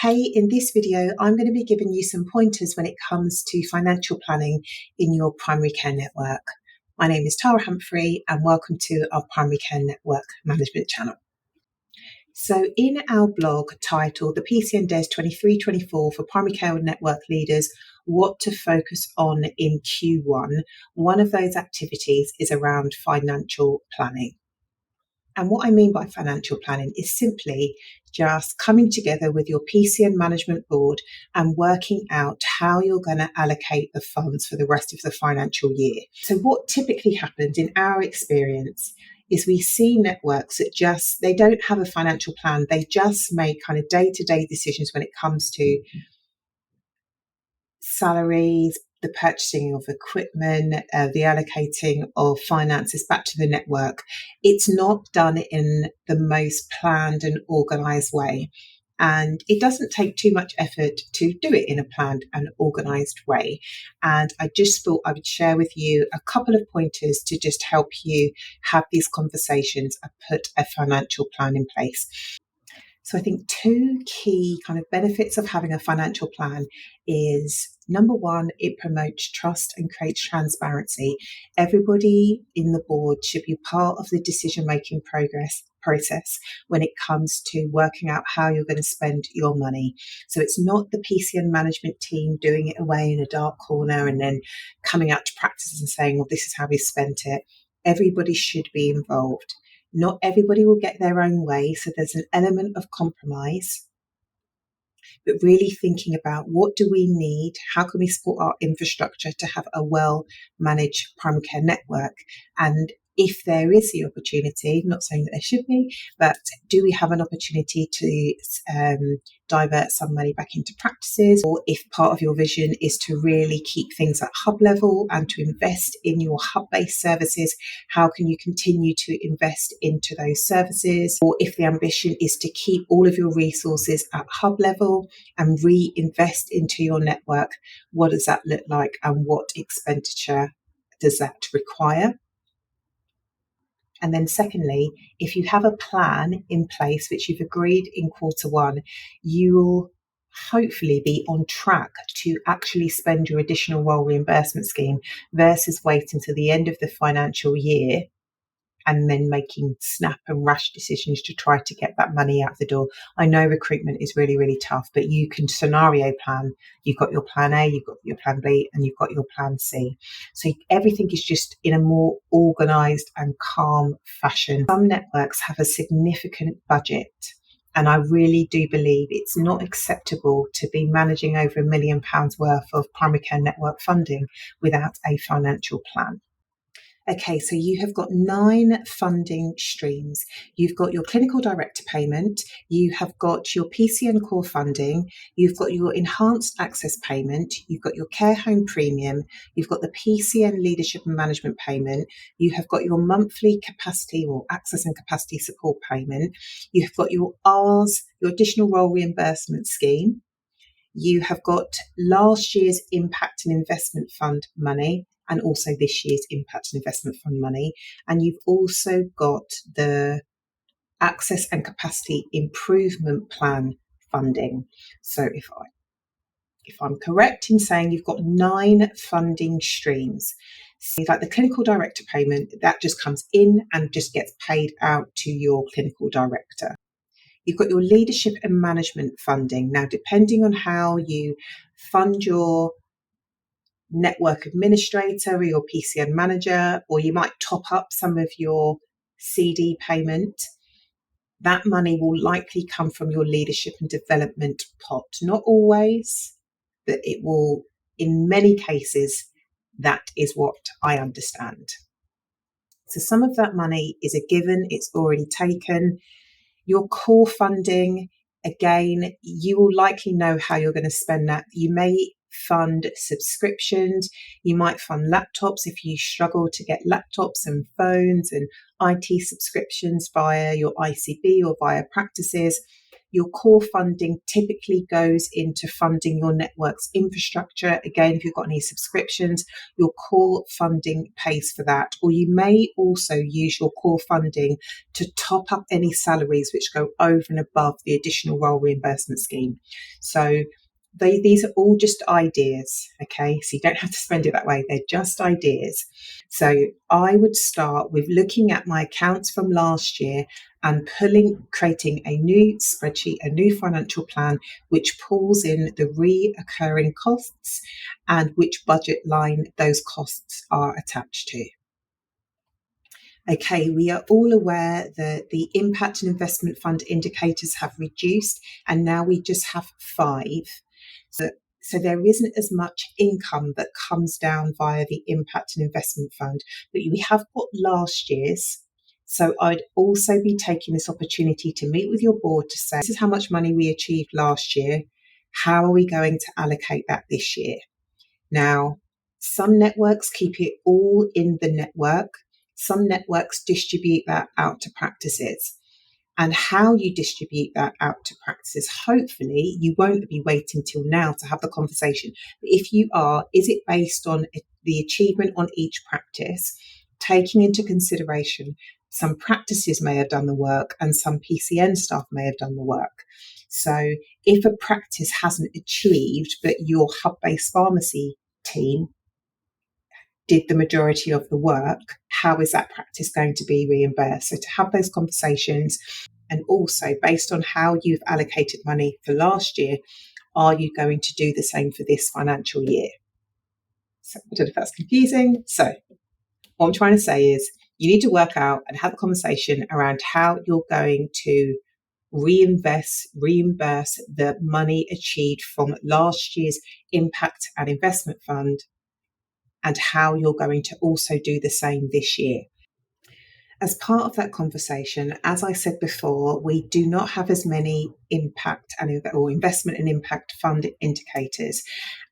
Hey, in this video, I'm going to be giving you some pointers when it comes to financial planning in your primary care network. My name is Tara Humphrey and welcome to our primary care network management channel. So in our blog titled The PCN DES 23-24 for primary care network leaders, what to focus on in Q1, one of those activities is around financial planning. And what I mean by financial planning is simply just coming together with your PCN management board and working out how you're going to allocate the funds for the rest of the financial year. So what typically happens in our experience is we see networks that they don't have a financial plan. They just make kind of day-to-day decisions when it comes to salaries, the purchasing of equipment, the allocating of finances back to the network. It's not done in the most planned and organised way. And it doesn't take too much effort to do it in a planned and organised way. And I just thought I would share with you a couple of pointers to just help you have these conversations and put a financial plan in place. So I think two key kind of benefits of having a financial plan is, number one, it promotes trust and creates transparency. Everybody in the board should be part of the decision-making process when it comes to working out how you're going to spend your money. So it's not the PCN management team doing it away in a dark corner and then coming out to practices and saying, well, this is how we spent it. Everybody should be involved. Not everybody will get their own way, so there's an element of compromise, but really thinking about what do we need, how can we support our infrastructure to have a well-managed primary care network, and if there is the opportunity, not saying that there should be, but do we have an opportunity to divert some money back into practices? Or if part of your vision is to really keep things at hub level and to invest in your hub-based services, how can you continue to invest into those services? Or if the ambition is to keep all of your resources at hub level and reinvest into your network, what does that look like and what expenditure does that require? And then secondly, if you have a plan in place, which you've agreed in quarter one, you will hopefully be on track to actually spend your additional role reimbursement scheme versus waiting till the end of the financial year and then making snap and rash decisions to try to get that money out the door. I know recruitment is really, really tough, but you can scenario plan. You've got your plan A, you've got your plan B, and you've got your plan C. So everything is just in a more organised and calm fashion. Some networks have a significant budget, and I really do believe it's not acceptable to be managing over £1 million worth of primary care network funding without a financial plan. Okay, so you have got 9 funding streams. You've got your clinical director payment, you have got your PCN core funding, you've got your enhanced access payment, you've got your care home premium, you've got the PCN leadership and management payment, you have got your monthly capacity or access and capacity support payment, you've got your R's, your additional role reimbursement scheme, you have got last year's impact and investment fund money, and also this year's impact and investment fund money. And you've also got the access and capacity improvement plan funding. So if I'm correct in saying you've got 9 funding streams. So like the clinical director payment, that just comes in and just gets paid out to your clinical director. You've got your leadership and management funding. Now, depending on how you fund your network administrator or your PCN manager, or you might top up some of your CD payment, that money will likely come from your leadership and development pot. Not always, but it will, in many cases, that is what I understand. So some of that money is a given, it's already taken. Your core funding, again, you will likely know how you're going to spend that. You may fund subscriptions, you might fund laptops if you struggle to get laptops and phones and IT subscriptions via your ICB or via practices. Your core funding typically goes into funding your network's infrastructure. Again, if you've got any subscriptions, your core funding pays for that. Or you may also use your core funding to top up any salaries which go over and above the additional role reimbursement scheme. So these are all just ideas, okay? So you don't have to spend it that way. They're just ideas. So I would start with looking at my accounts from last year and creating a new spreadsheet, a new financial plan, which pulls in the reoccurring costs and which budget line those costs are attached to. Okay, we are all aware that the impact and investment fund indicators have reduced, and now we just have 5. So there isn't as much income that comes down via the impact and investment fund, but we have got last year's. So I'd also be taking this opportunity to meet with your board to say, this is how much money we achieved last year. How are we going to allocate that this year? Now, some networks keep it all in the network. Some networks distribute that out to practices. And how you distribute that out to practices, hopefully you won't be waiting till now to have the conversation. But if you are, is it based on the achievement on each practice, taking into consideration some practices may have done the work and some PCN staff may have done the work. So if a practice hasn't achieved, but your hub-based pharmacy team did the majority of the work, how is that practice going to be reimbursed? So to have those conversations, and also based on how you've allocated money for last year, are you going to do the same for this financial year? So I don't know if that's confusing. So what I'm trying to say is you need to work out and have a conversation around how you're going to reimburse the money achieved from last year's impact and investment fund, and how you're going to also do the same this year. As part of that conversation, as I said before, we do not have as many impact or investment and impact fund indicators.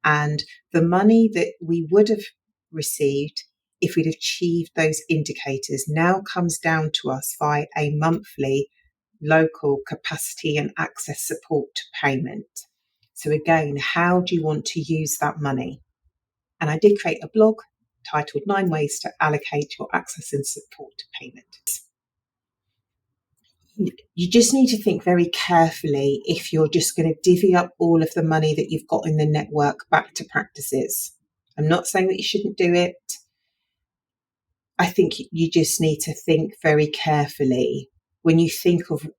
And the money that we would have received if we'd achieved those indicators now comes down to us via a monthly local capacity and access support payment. So again, how do you want to use that money? And I did create a blog titled 9 Ways to Allocate Your Access and Support Payment. You just need to think very carefully if you're just going to divvy up all of the money that you've got in the network back to practices. I'm not saying that you shouldn't do it. I think you just need to think very carefully when you think of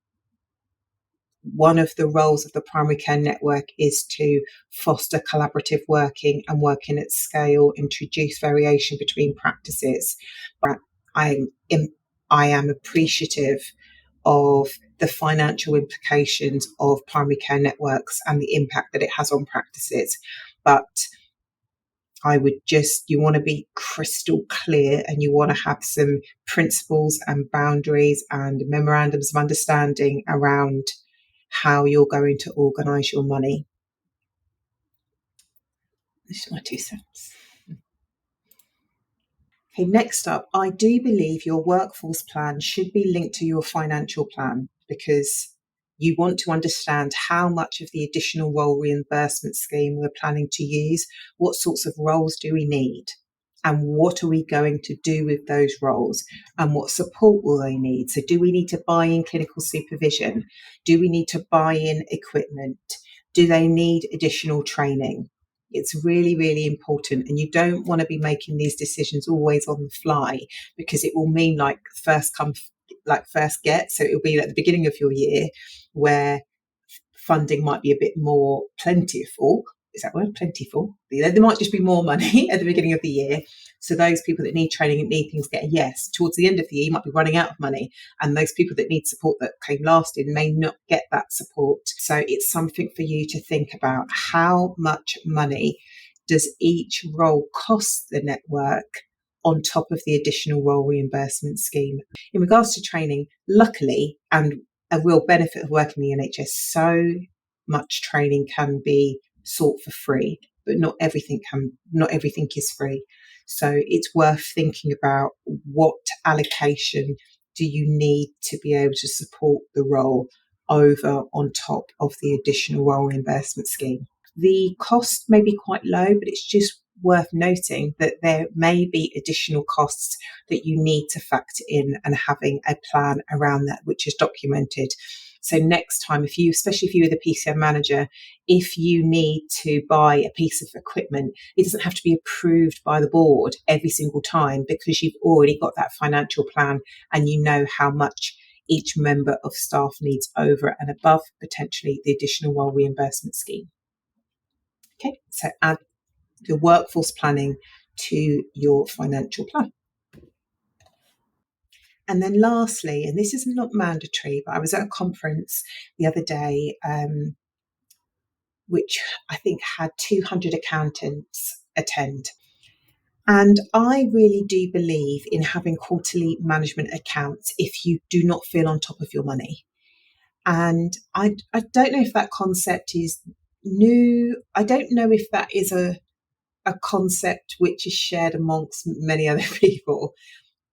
one of the roles of the primary care network is to foster collaborative working and working at scale, introduce variation between practices. But I am appreciative of the financial implications of primary care networks and the impact that it has on practices. But you want to be crystal clear, and you want to have some principles and boundaries and memorandums of understanding around how you're going to organise your money. This is my 2 cents. Okay, next up, I do believe your workforce plan should be linked to your financial plan, because you want to understand how much of the additional role reimbursement scheme we're planning to use, what sorts of roles do we need, and what are we going to do with those roles, and what support will they need? So do we need to buy in clinical supervision? Do we need to buy in equipment? Do they need additional training? It's really, really important. And you don't want to be making these decisions always on the fly, because it will mean like first come, like first get. So it'll be at the beginning of your year where funding might be a bit more plentiful. Is that word? Plentiful. There might just be more money at the beginning of the year. So those people that need training and need things get a yes. Towards the end of the year, you might be running out of money. And those people that need support that came last in may not get that support. So it's something for you to think about. How much money does each role cost the network on top of the additional role reimbursement scheme? In regards to training, luckily, and a real benefit of working in the NHS, so much training can be sought for free, but not everything is free. So it's worth thinking about what allocation do you need to be able to support the role over on top of the additional role reimbursement scheme. The cost may be quite low, but it's just worth noting that there may be additional costs that you need to factor in, and having a plan around that which is documented. So next time, especially if you were the PCN manager, if you need to buy a piece of equipment, it doesn't have to be approved by the board every single time, because you've already got that financial plan and you know how much each member of staff needs over and above potentially the additional role reimbursement scheme. Okay, so add your workforce planning to your financial plan. And then lastly, and this is not mandatory, but I was at a conference the other day, which I think had 200 accountants attend. And I really do believe in having quarterly management accounts if you do not feel on top of your money. And I don't know if that concept is new. I don't know if that is a concept which is shared amongst many other people.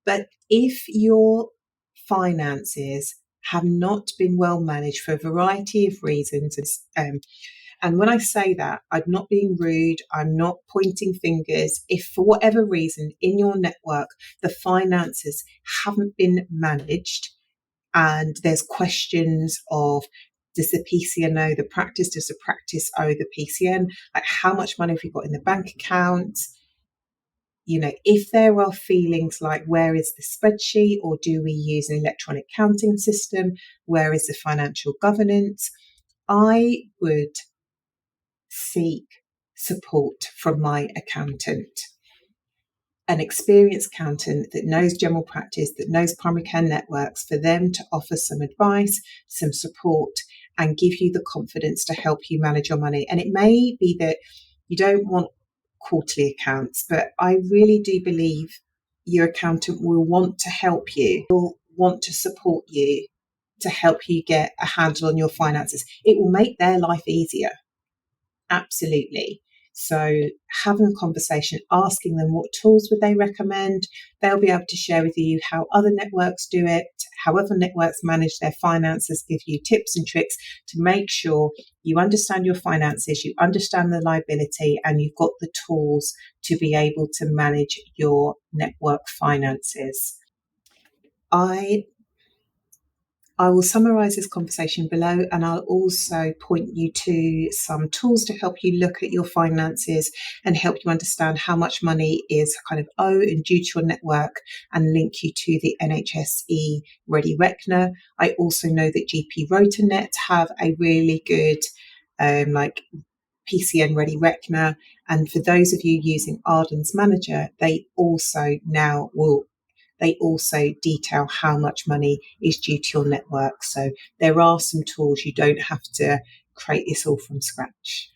But if your finances have not been well managed for a variety of reasons, and when I say that, I'm not being rude, I'm not pointing fingers. If for whatever reason in your network the finances haven't been managed, and there's questions of, does the PCN know the practice? Does the practice owe the PCN? Like, how much money have you got in the bank account? If there are feelings like, where is the spreadsheet, or do we use an electronic accounting system? Where is the financial governance? I would seek support from my accountant, an experienced accountant that knows general practice, that knows primary care networks, for them to offer some advice, some support, and give you the confidence to help you manage your money. And it may be that you don't want quarterly accounts, but I really do believe your accountant will want to help you, will want to support you to help you get a handle on your finances. It will make their life easier. Absolutely. So having a conversation, asking them what tools would they recommend. They'll be able to share with you how other networks do it, how other networks manage their finances, give you tips and tricks to make sure you understand your finances, you understand the liability, and you've got the tools to be able to manage your network finances. I will summarise this conversation below, and I'll also point you to some tools to help you look at your finances and help you understand how much money is kind of owed and due to your network, and link you to the NHSE Ready Reckoner. I also know that GP RotaNet have a really good PCN Ready Reckoner, and for those of you using Ardens Manager, they also detail how much money is due to your network. So there are some tools. You don't have to create this all from scratch.